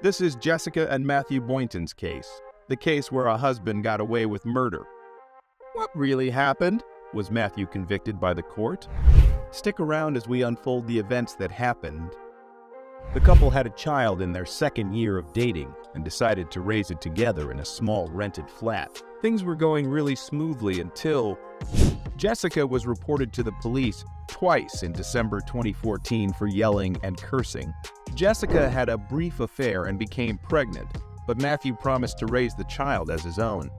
This is Jessica and Matthew Boynton's case, the case where a husband got away with murder. What really happened? Was Matthew convicted by the court? Stick around as we unfold the events that happened. The couple had a child in their second year of dating and decided to raise it together in a small rented flat. Things were going really smoothly until Jessica was reported to the police twice in December 2014 for yelling and cursing. Jessica had a brief affair and became pregnant, but Matthew promised to raise the child as his own.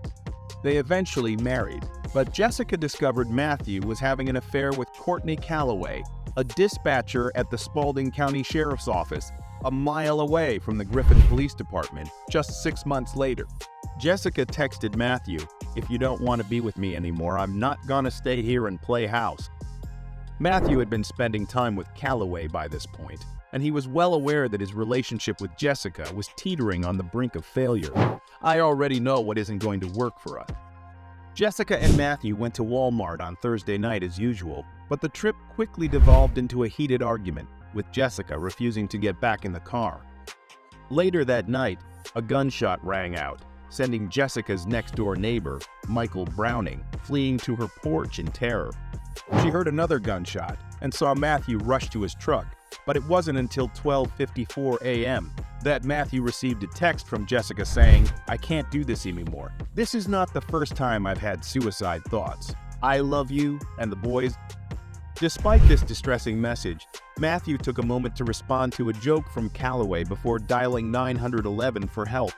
They eventually married, but Jessica discovered Matthew was having an affair with Courtney Calloway, a dispatcher at the Spalding County Sheriff's Office, a mile away from the Griffin Police Department, just 6 months later. Jessica texted Matthew, "If you don't want to be with me anymore, I'm not gonna stay here and play house." Matthew had been spending time with Calloway by this point, and he was well aware that his relationship with Jessica was teetering on the brink of failure. "I already know what isn't going to work for us." Jessica and Matthew went to Walmart on Thursday night as usual, but the trip quickly devolved into a heated argument, with Jessica refusing to get back in the car. Later that night, a gunshot rang out, sending Jessica's next-door neighbor, Michael Browning, fleeing to her porch in terror. She heard another gunshot and saw Matthew rush to his truck, but it wasn't until 12:54 a.m. that Matthew received a text from Jessica saying, "I can't do this anymore. This is not the first time I've had suicide thoughts. I love you and the boys." Despite this distressing message, Matthew took a moment to respond to a joke from Calloway before dialing 911 for help.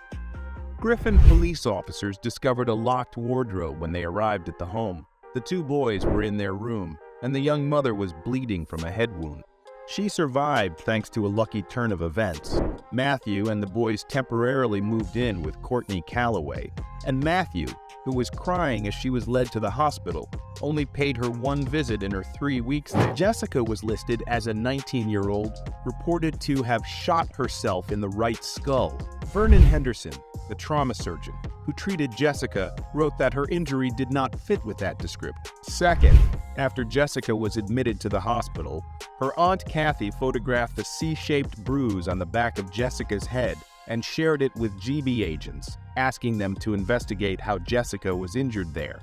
Griffin police officers discovered a locked wardrobe when they arrived at the home. The two boys were in their room, and the young mother was bleeding from a head wound. She survived thanks to a lucky turn of events. Matthew and the boys temporarily moved in with Courtney Calloway, and Matthew, who was crying as she was led to the hospital, only paid her one visit in her 3 weeks there. Jessica was listed as a 19-year-old reported to have shot herself in the right skull. Vernon Henderson, the trauma surgeon who treated Jessica, wrote that her injury did not fit with that description. Second, after Jessica was admitted to the hospital, her aunt Kathy photographed the C-shaped bruise on the back of Jessica's head and shared it with GB agents, asking them to investigate how Jessica was injured there.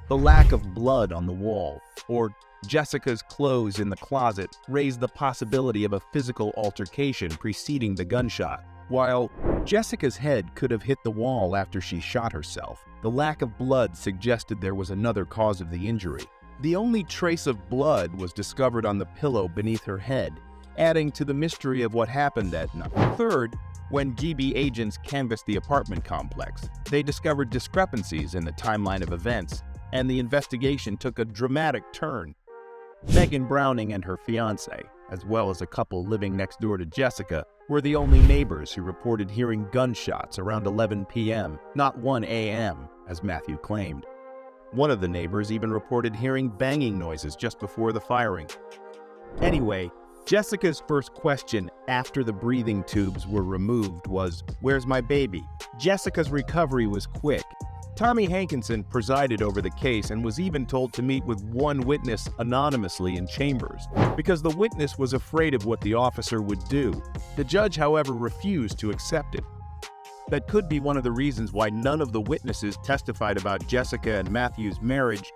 The lack of blood on the wall, or Jessica's clothes in the closet, raised the possibility of a physical altercation preceding the gunshot. While Jessica's head could have hit the wall after she shot herself, the lack of blood suggested there was another cause of the injury. The only trace of blood was discovered on the pillow beneath her head, adding to the mystery of what happened that night. Third, when GB agents canvassed the apartment complex, they discovered discrepancies in the timeline of events, and the investigation took a dramatic turn. Megan Browning and her fiancé, as well as a couple living next door to Jessica, were the only neighbors who reported hearing gunshots around 11 p.m., not 1 a.m., as Matthew claimed. One of the neighbors even reported hearing banging noises just before the firing. Anyway, Jessica's first question after the breathing tubes were removed was, "Where's my baby?" Jessica's recovery was quick. Tommy Hankinson presided over the case and was even told to meet with one witness anonymously in chambers, because the witness was afraid of what the officer would do. The judge, however, refused to accept it. That could be one of the reasons why none of the witnesses testified about Jessica and Matthew's marriage.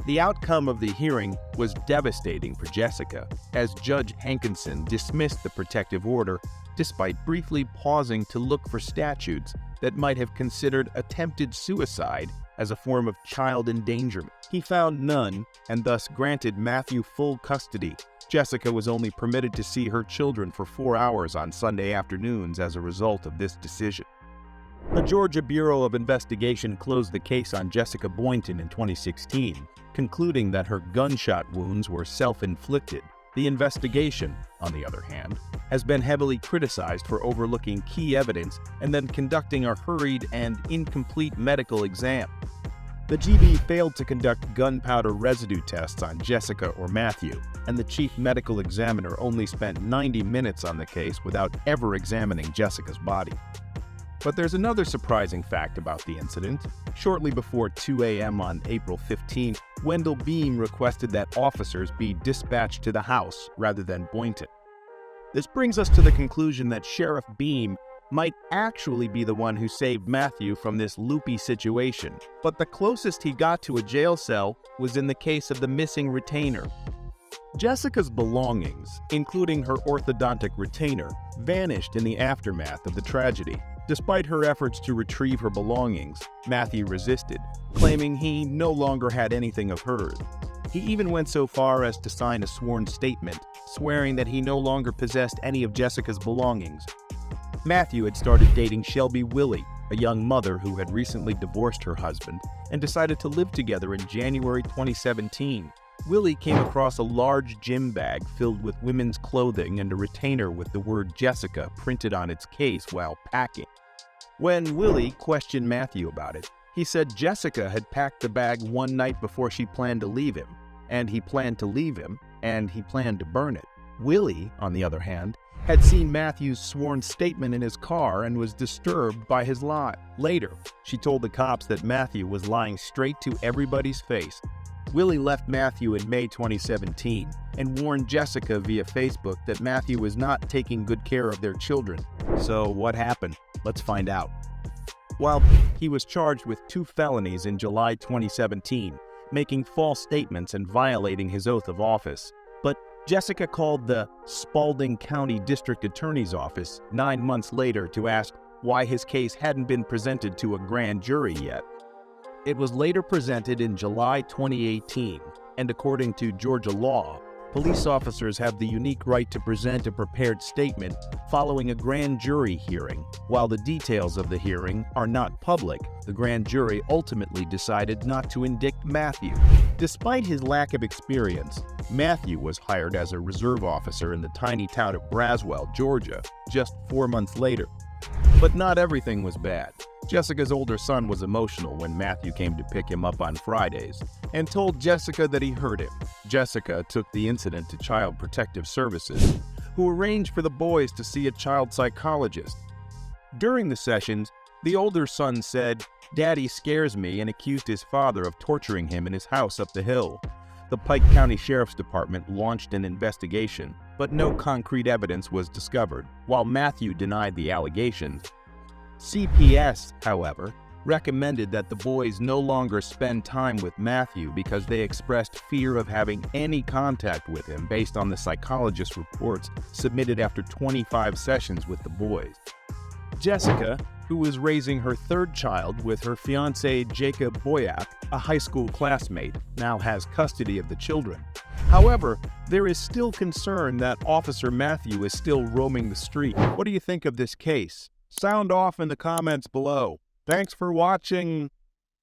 The outcome of the hearing was devastating for Jessica, as Judge Hankinson dismissed the protective order, despite briefly pausing to look for statutes that might have considered attempted suicide as a form of child endangerment. He found none, and thus granted Matthew full custody. Jessica was only permitted to see her children for 4 hours on Sunday afternoons as a result of this decision. The Georgia Bureau of Investigation closed the case on Jessica Boynton in 2016, concluding that her gunshot wounds were self-inflicted. The investigation, on the other hand, has been heavily criticized for overlooking key evidence and then conducting a hurried and incomplete medical exam. The GB failed to conduct gunpowder residue tests on Jessica or Matthew, and the chief medical examiner only spent 90 minutes on the case without ever examining Jessica's body. But there's another surprising fact about the incident. Shortly before 2 a.m. on April 15th, Wendell Beam requested that officers be dispatched to the house rather than Boynton. This brings us to the conclusion that Sheriff Beam might actually be the one who saved Matthew from this loopy situation. But the closest he got to a jail cell was in the case of the missing retainer. Jessica's belongings, including her orthodontic retainer, vanished in the aftermath of the tragedy. Despite her efforts to retrieve her belongings, Matthew resisted, claiming he no longer had anything of hers. He even went so far as to sign a sworn statement, swearing that he no longer possessed any of Jessica's belongings. Matthew had started dating Shelby Willie, a young mother who had recently divorced her husband, and decided to live together in January 2017. Willie came across a large gym bag filled with women's clothing and a retainer with the word Jessica printed on its case while packing. When Willie questioned Matthew about it, he said Jessica had packed the bag one night before she planned to leave him, and he planned to leave him, and he planned to burn it. Willie, on the other hand, had seen Matthew's sworn statement in his car and was disturbed by his lie. Later, she told the cops that Matthew was lying straight to everybody's face. Willie left Matthew in May 2017 and warned Jessica via Facebook that Matthew was not taking good care of their children. So what happened? Let's find out. While he was charged with 2 felonies in July 2017, making false statements and violating his oath of office. But Jessica called the Spalding County District Attorney's Office 9 months later to ask why his case hadn't been presented to a grand jury yet. It was later presented in July 2018, and according to Georgia law, police officers have the unique right to present a prepared statement following a grand jury hearing. While the details of the hearing are not public, the grand jury ultimately decided not to indict Matthew. Despite his lack of experience, Matthew was hired as a reserve officer in the tiny town of Braswell, Georgia, just 4 months later. But not everything was bad. Jessica's older son was emotional when Matthew came to pick him up on Fridays and told Jessica that he hurt him. Jessica took the incident to Child Protective Services, who arranged for the boys to see a child psychologist. During the sessions, the older son said, "Daddy scares me," and accused his father of torturing him in his house up the hill. The Pike County Sheriff's Department launched an investigation, but no concrete evidence was discovered, while Matthew denied the allegations. CPS, however, recommended that the boys no longer spend time with Matthew because they expressed fear of having any contact with him based on the psychologist's reports submitted after 25 sessions with the boys. Jessica, who was raising her 3rd child with her fiancé Jacob Boyack, a high school classmate, now has custody of the children. However, there is still concern that Officer Matthew is still roaming the street. What do you think of this case? Sound off in the comments below. Thanks for watching.